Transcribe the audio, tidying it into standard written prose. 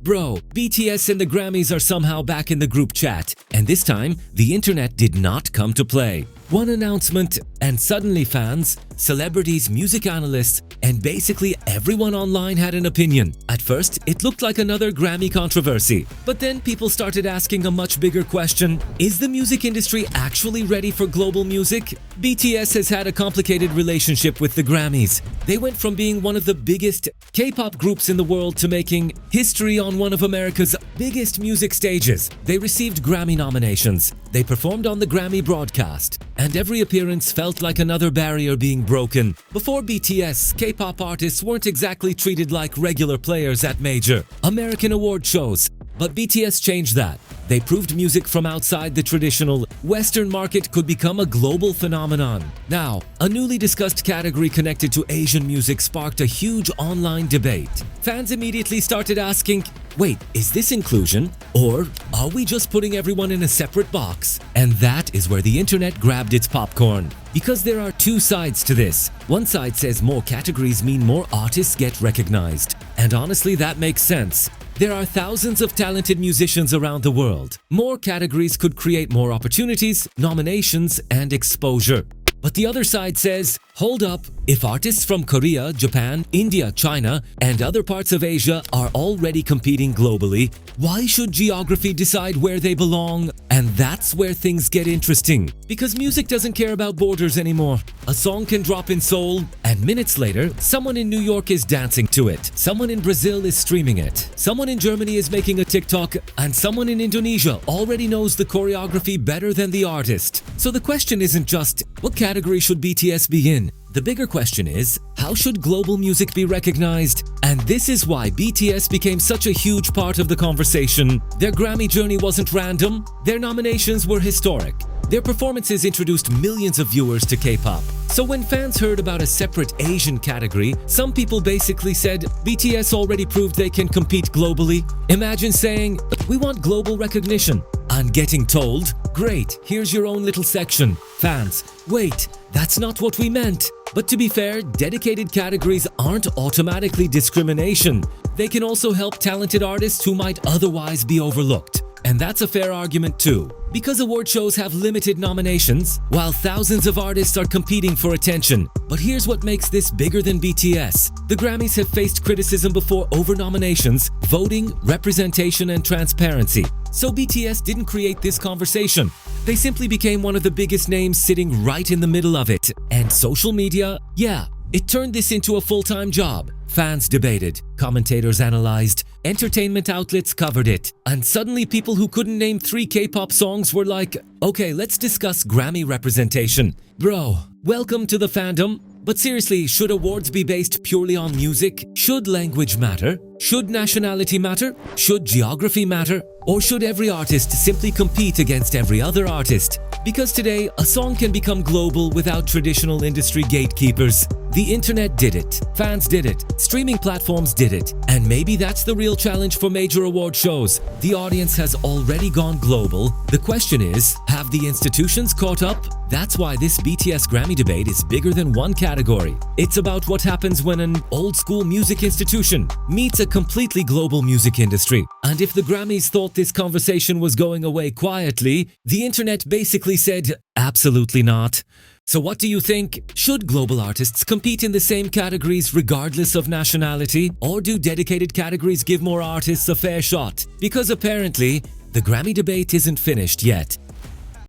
Bro, BTS and the Grammys are somehow back in the group chat, and this time, the internet did not come to play. One announcement, and suddenly fans, celebrities, music analysts, and basically everyone online had an opinion. At first, it looked like another Grammy controversy. But then people started asking a much bigger question. Is the music industry actually ready for global music? BTS has had a complicated relationship with the Grammys. They went from being one of the biggest K-pop groups in the world to making history on one of America's biggest music stages. They received Grammy nominations. They performed on the Grammy broadcast. And every appearance felt like another barrier being broken. Before BTS, K-pop artists weren't exactly treated like regular players at major American award shows. But BTS changed that. They proved music from outside the traditional Western market could become a global phenomenon. Now, a newly discussed category connected to Asian music sparked a huge online debate. Fans immediately started asking, wait, is this inclusion? Or are we just putting everyone in a separate box? And that is where the internet grabbed its popcorn. Because there are two sides to this. One side says more categories mean more artists get recognized. And honestly, that makes sense. There are thousands of talented musicians around the world. More categories could create more opportunities, nominations, and exposure. But the other side says, hold up, if artists from Korea, Japan, India, China, and other parts of Asia are already competing globally, why should geography decide where they belong? And that's where things get interesting. Because music doesn't care about borders anymore. A song can drop in Seoul, and minutes later, someone in New York is dancing to it. Someone in Brazil is streaming it. Someone in Germany is making a TikTok, and someone in Indonesia already knows the choreography better than the artist. So the question isn't just, what category should BTS be in? The bigger question is, how should global music be recognized? And this is why BTS became such a huge part of the conversation. Their Grammy journey wasn't random. Their nominations were historic. Their performances introduced millions of viewers to K-pop. So when fans heard about a separate Asian category, some people basically said, BTS already proved they can compete globally. Imagine saying, we want global recognition. And getting told, great, here's your own little section. Fans, wait, that's not what we meant. But to be fair, dedicated categories aren't automatically discrimination. They can also help talented artists who might otherwise be overlooked. And that's a fair argument too. Because award shows have limited nominations, while thousands of artists are competing for attention. But here's what makes this bigger than BTS. The Grammys have faced criticism before over nominations, voting, representation, and transparency. So BTS didn't create this conversation. They simply became one of the biggest names sitting right in the middle of it. And social media, yeah, it turned this into a full-time job. Fans debated, commentators analyzed, entertainment outlets covered it, and suddenly people who couldn't name 3 K-pop songs were like, okay, let's discuss Grammy representation. Bro, welcome to the fandom. But seriously, should awards be based purely on music? Should language matter? Should nationality matter? Should geography matter? Or should every artist simply compete against every other artist? Because today, a song can become global without traditional industry gatekeepers. The internet did it, fans did it, streaming platforms did it, and maybe that's the real challenge for major award shows. The audience has already gone global. The question is, have the institutions caught up? That's why this BTS Grammy debate is bigger than one category. It's about what happens when an old-school music institution meets a completely global music industry. And if the Grammys thought this conversation was going away quietly, the internet basically said, absolutely not. So what do you think? Should global artists compete in the same categories regardless of nationality? Or do dedicated categories give more artists a fair shot? Because apparently, the Grammy debate isn't finished yet.